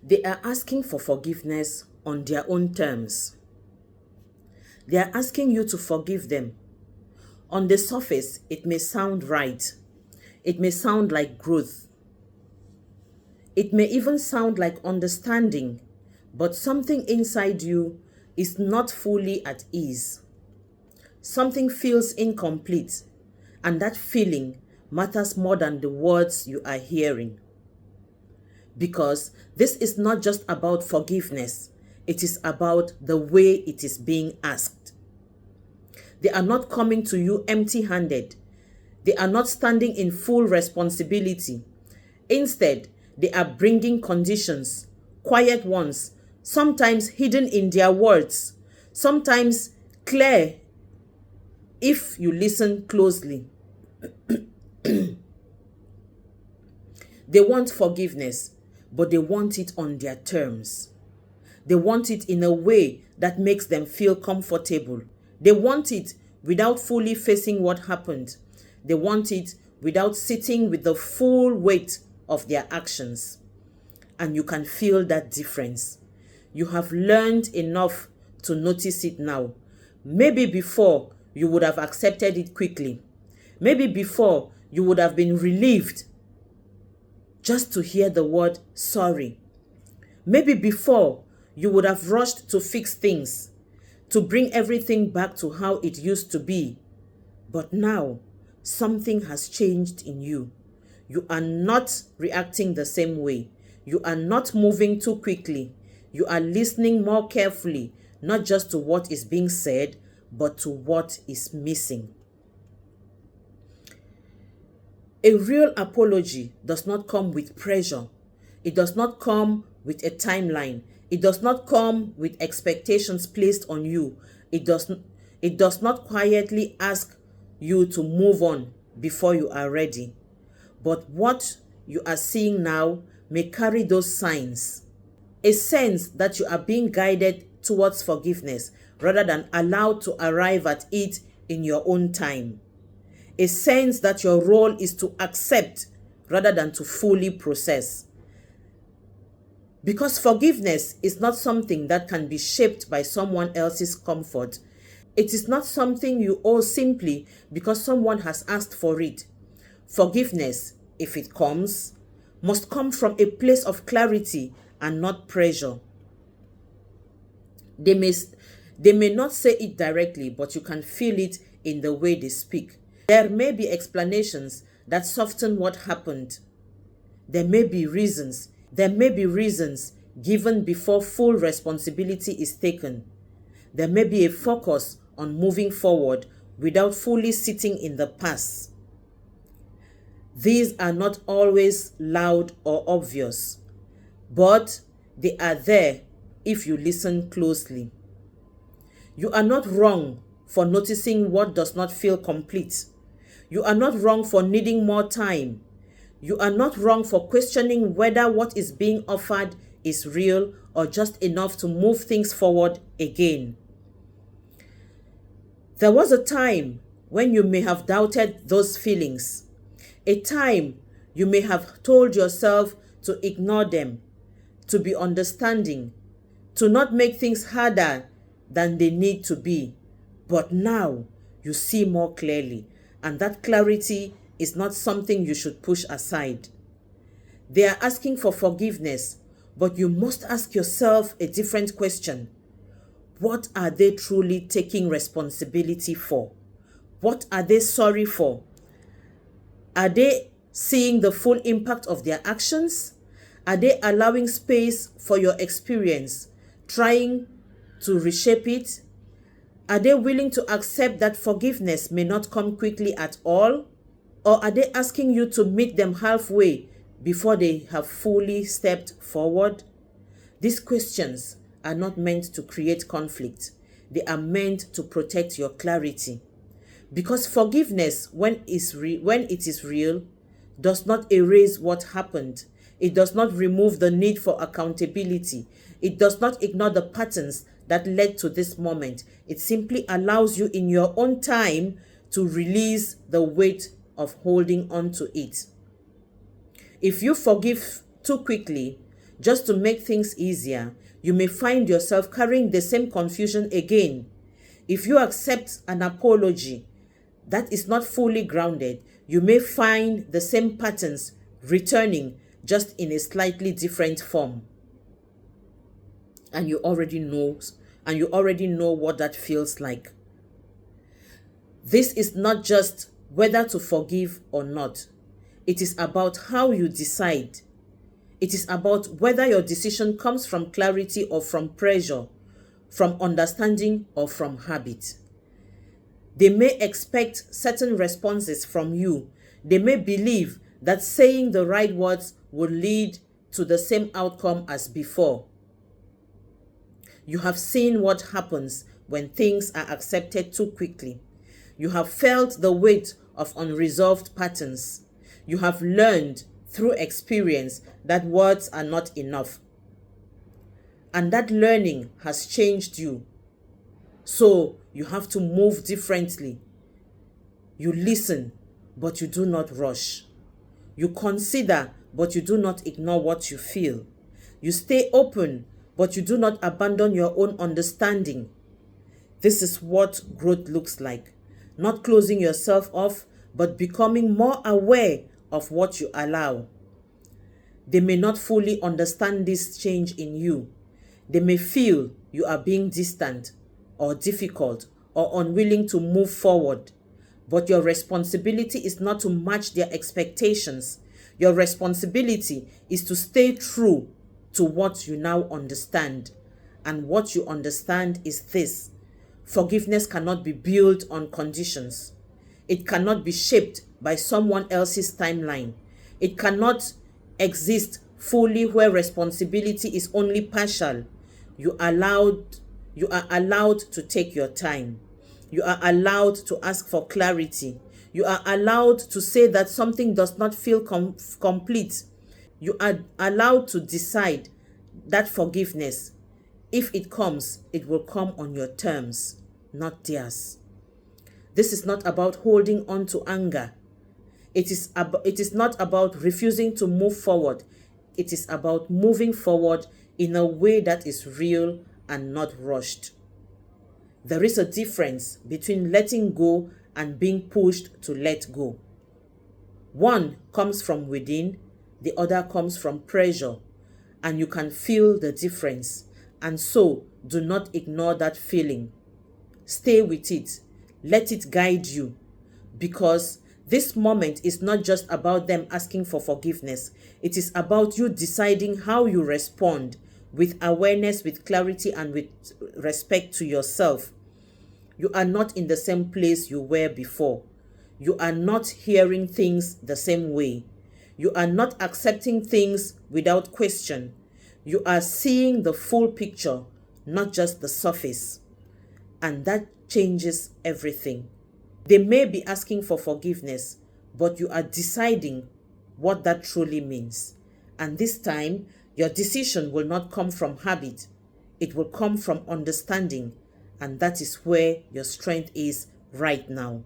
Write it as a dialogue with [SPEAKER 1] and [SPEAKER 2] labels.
[SPEAKER 1] They are asking for forgiveness on their own terms. They are asking you to forgive them. On the surface, it may sound right. It may sound like growth. It may even sound like understanding, but something inside you is not fully at ease. Something feels incomplete, and that feeling matters more than the words you are hearing. Because this is not just about forgiveness, it is about the way it is being asked. They are not coming to you empty-handed. They are not standing in full responsibility. Instead, they are bringing conditions, quiet ones, sometimes hidden in their words, sometimes clear if you listen closely. They want forgiveness, but they want it on their terms. They want it in a way that makes them feel comfortable. They want it without fully facing what happened. They want it without sitting with the full weight of their actions. And you can feel that difference. You have learned enough to notice it now. Maybe before you would have accepted it quickly. Maybe before you would have been relieved just to hear the word sorry. Maybe before you would have rushed to fix things, to bring everything back to how it used to be. But now, something has changed in you. You are not reacting the same way. You are not moving too quickly. You are listening more carefully, not just to what is being said, but to what is missing. A real apology does not come with pressure. It does not come with a timeline. It does not come with expectations placed on you. It does not quietly ask you to move on before you are ready. But what you are seeing now may carry those signs. A sense that you are being guided towards forgiveness rather than allowed to arrive at it in your own time. A sense that your role is to accept rather than to fully process. Because forgiveness is not something that can be shaped by someone else's comfort. It is not something you owe simply because someone has asked for it. Forgiveness, if it comes, must come from a place of clarity and not pressure. They may not say it directly, but you can feel it in the way they speak. There may be explanations that soften what happened. There may be reasons given before full responsibility is taken. There may be a focus on moving forward without fully sitting in the past. These are not always loud or obvious, but they are there if you listen closely. You are not wrong for noticing what does not feel complete. You are not wrong for needing more time. You are not wrong for questioning whether what is being offered is real or just enough to move things forward again. There was a time when you may have doubted those feelings. A time you may have told yourself to ignore them, to be understanding, to not make things harder than they need to be. But now you see more clearly, and that clarity is not something you should push aside. They are asking for forgiveness, but you must ask yourself a different question. What are they truly taking responsibility for? What are they sorry for? Are they seeing the full impact of their actions? Are they allowing space for your experience, trying to reshape it? Are they willing to accept that forgiveness may not come quickly at all? Or are they asking you to meet them halfway before they have fully stepped forward? These questions are not meant to create conflict. They are meant to protect your clarity. Because forgiveness, when it is real, does not erase what happened. It does not remove the need for accountability. It does not ignore the patterns that led to this moment. It simply allows you in your own time to release the weight of holding on to it. If you forgive too quickly, just to make things easier, you may find yourself carrying the same confusion again. If you accept an apology that is not fully grounded, you may find the same patterns returning, just in a slightly different form. And you already know what that feels like. This is not just whether to forgive or not. It is about how you decide. It is about whether your decision comes from clarity or from pressure, from understanding or from habit. They may expect certain responses from you. They may believe that saying the right words will lead to the same outcome as before. You have seen what happens when things are accepted too quickly. You have felt the weight of unresolved patterns. You have learned through experience that words are not enough. And that learning has changed you. So you have to move differently. You listen, but you do not rush. You consider, but you do not ignore what you feel. You stay open, but you do not abandon your own understanding. This is what growth looks like. Not closing yourself off, but becoming more aware of what you allow. They may not fully understand this change in you. They may feel you are being distant or difficult or unwilling to move forward. But your responsibility is not to match their expectations. Your responsibility is to stay true to what you now understand. And what you understand is this: forgiveness cannot be built on conditions. It cannot be shaped by someone else's timeline. It cannot exist fully where responsibility is only partial. You are allowed to take your time. You are allowed to ask for clarity. You are allowed to say that something does not feel complete. You are allowed to decide that forgiveness, if it comes, it will come on your terms, not theirs. This is not about holding on to anger. It is not about refusing to move forward. It is about moving forward in a way that is real and not rushed. There is a difference between letting go and being pushed to let go. One comes from within, the other comes from pressure, and you can feel the difference. And so, do not ignore that feeling. Stay with it. Let it guide you, because this moment is not just about them asking for forgiveness. It is about you deciding how you respond, with awareness, with clarity, and with respect to yourself. You are not in the same place you were before. You are not hearing things the same way. You are not accepting things without question. You are seeing the full picture, not just the surface. And that changes everything. They may be asking for forgiveness, but you are deciding what that truly means. And this time, your decision will not come from habit. It will come from understanding. And that is where your strength is right now.